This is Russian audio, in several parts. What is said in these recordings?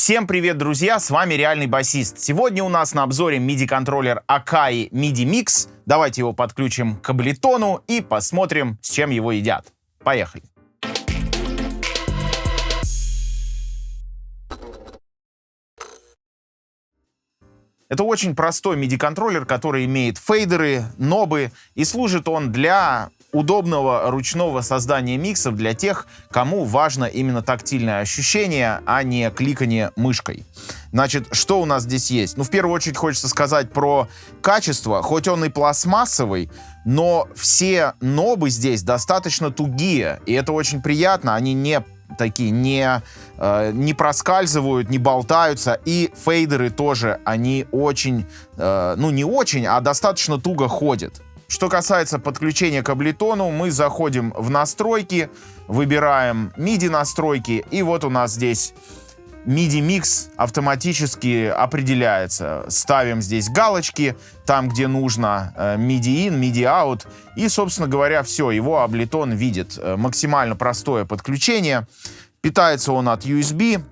Всем привет, друзья! С вами Реальный Басист. Сегодня у нас на обзоре MIDI-контроллер Akai MIDI Mix. Давайте его подключим к Ableton и посмотрим, с чем его едят. Поехали! Это очень простой MIDI-контроллер, который имеет фейдеры, нобы, и служит он для удобного ручного создания миксов для тех, кому важно именно тактильное ощущение, а не кликание мышкой. Значит, что у нас здесь есть? Ну, в первую очередь хочется сказать про качество. Хоть он и пластмассовый, но все нобы здесь достаточно тугие, и это очень приятно. Они не проскальзывают, не болтаются, и фейдеры тоже, они очень, не очень, а достаточно туго ходят. Что касается подключения к Ableton, мы заходим в настройки, выбираем MIDI настройки, и вот у нас здесь MIDI Mix автоматически определяется. Ставим здесь галочки, там, где нужно, MIDI In, MIDI Out, и, собственно говоря, все, его Ableton видит. Максимально простое подключение. Питается он от USB.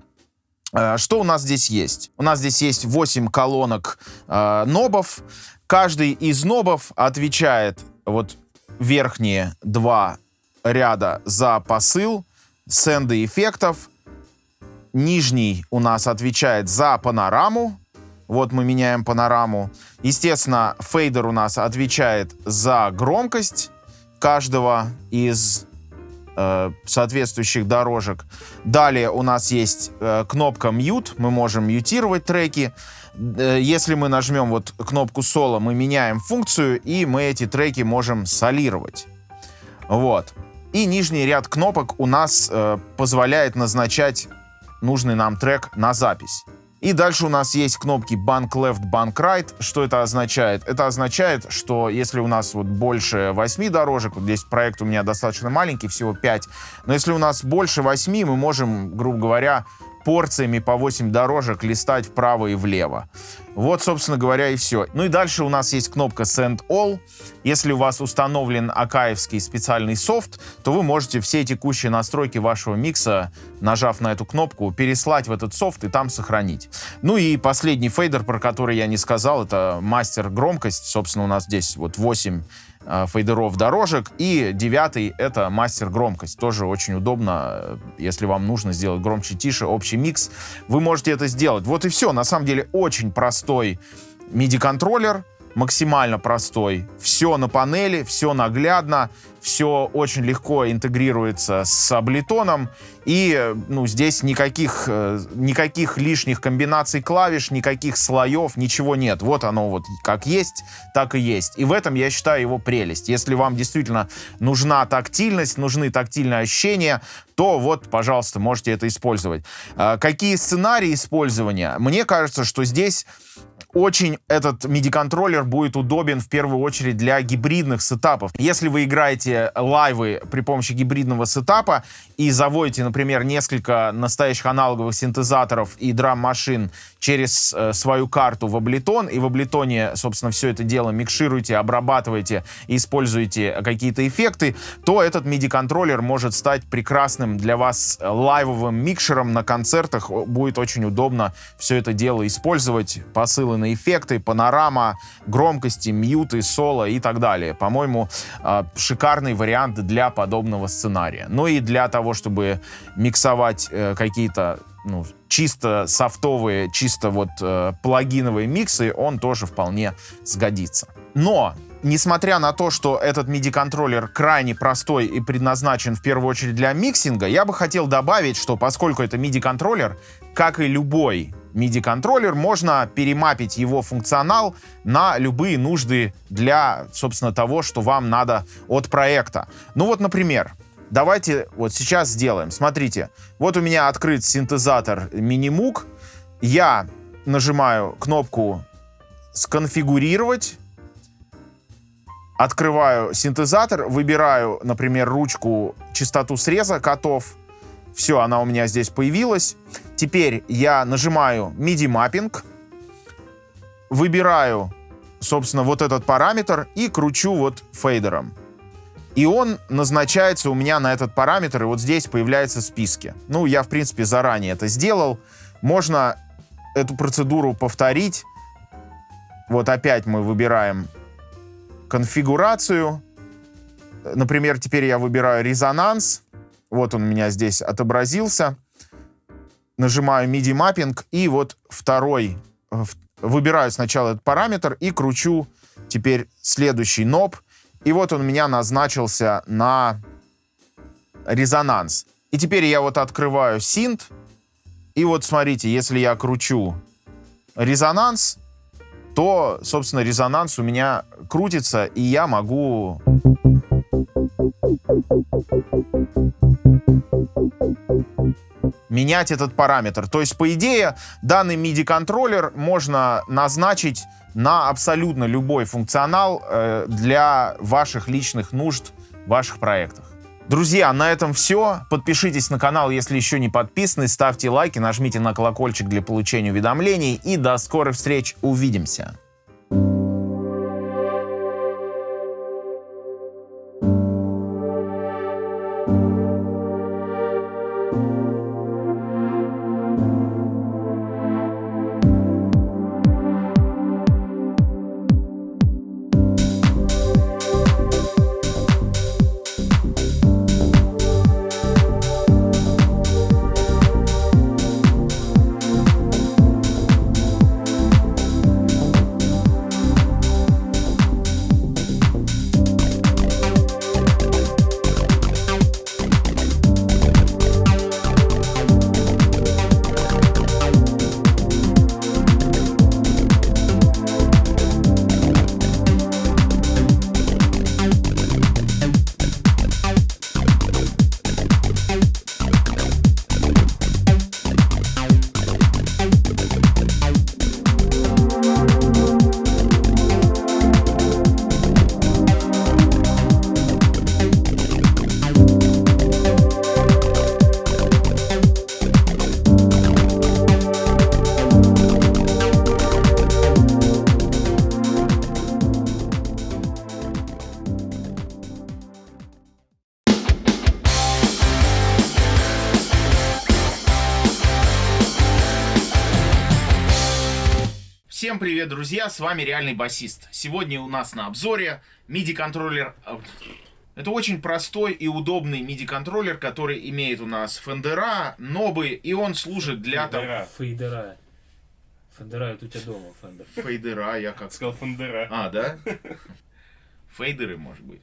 Что у нас здесь есть? У нас здесь есть 8 колонок нобов. Каждый из нобов отвечает, вот верхние два ряда, за посыл, сенды эффектов. Нижний у нас отвечает за панораму. Вот мы меняем панораму. Естественно, фейдер у нас отвечает за громкость каждого из соответствующих дорожек. Далее у нас есть кнопка Mute. Мы можем мьютировать треки. Если мы нажмем вот кнопку соло, мы меняем функцию, и мы эти треки можем солировать. Вот. И нижний ряд кнопок у нас позволяет назначать нужный нам трек на запись. И дальше у нас есть кнопки Bank Left, Bank Right. Что это означает? Это означает, что если у нас вот больше 8 дорожек, вот здесь проект у меня достаточно маленький, всего 5, но если у нас больше 8, мы можем, грубо говоря, порциями по 8 дорожек листать вправо и влево. Вот, собственно говоря, и все. Ну и дальше у нас есть кнопка Send All. Если у вас установлен акаевский специальный софт, то вы можете все текущие настройки вашего микса, нажав на эту кнопку, переслать в этот софт и там сохранить. Ну и последний фейдер, про который я не сказал, это мастер громкость. Собственно, у нас здесь вот 8 фейдеров дорожек, и 9 это мастер громкость. Тоже очень удобно, если вам нужно сделать громче, тише, общий микс, вы можете это сделать. Вот и все. На самом деле очень простой MIDI-контроллер, максимально простой. Все на панели, все наглядно, все очень легко интегрируется с Ableton, и здесь никаких лишних комбинаций клавиш, никаких слоев, ничего нет. Вот оно вот как есть, так и есть. И в этом, я считаю, его прелесть. Если вам действительно нужна тактильность, нужны тактильные ощущения, то вот, пожалуйста, можете это использовать. Какие сценарии использования? Мне кажется, что здесь очень этот MIDI-контроллер будет удобен в первую очередь для гибридных сетапов. Если вы играете лайвы при помощи гибридного сетапа и заводите, например, несколько настоящих аналоговых синтезаторов и драм-машин через свою карту в Ableton, и в Ableton, собственно, все это дело микшируете, обрабатываете и используете какие-то эффекты, то этот MIDI-контроллер может стать прекрасным для вас лайвовым микшером на концертах. Будет очень удобно все это дело использовать, посылы на эффекты, панорама, громкости, мьюты, соло и так далее. По-моему, шикарный вариант для подобного сценария. Ну и для того, чтобы миксовать какие-то чисто софтовые, чисто плагиновые миксы, он тоже вполне сгодится. Но несмотря на то, что этот MIDI-контроллер крайне простой и предназначен в первую очередь для миксинга, я бы хотел добавить, что поскольку это MIDI-контроллер, как и любой MIDI-контроллер, можно перемапить его функционал на любые нужды для, собственно, того, что вам надо от проекта. Ну вот, например, давайте вот сейчас сделаем. Смотрите, вот у меня открыт синтезатор Minimoog. Я нажимаю кнопку «Сконфигурировать», открываю синтезатор, выбираю, например, ручку частоту среза котов. Все, она у меня здесь появилась. Теперь я нажимаю MIDI Mapping, выбираю, собственно, вот этот параметр и кручу вот фейдером. И он назначается у меня на этот параметр, и вот здесь появляются списки. Ну, я, в принципе, заранее это сделал. Можно эту процедуру повторить. Вот опять мы выбираем конфигурацию. Например, теперь я выбираю резонанс. Вот он у меня здесь отобразился. Нажимаю MIDI маппинг. И вот второй. Выбираю сначала этот параметр и кручу теперь следующий ноб. И вот он у меня назначился на резонанс. И теперь я вот открываю синт. И вот смотрите, если я кручу резонанс, то, собственно, резонанс у меня крутится, и я могу менять этот параметр. То есть, по идее, данный MIDI-контроллер можно назначить на абсолютно любой функционал для ваших личных нужд в ваших проектах. Друзья, на этом все. Подпишитесь на канал, если еще не подписаны, ставьте лайки, нажмите на колокольчик для получения уведомлений. И до скорых встреч. Увидимся. Всем привет, друзья, с вами Реальный Басист. Сегодня у нас на обзоре MIDI-контроллер. Это очень простой и удобный MIDI-контроллер, который имеет у нас фендера, нобы, и он служит для... Фейдера. Фендера, это у тебя дома, фендер. Фейдера, я как... Сказал фендера. А, да? Фейдеры, может быть.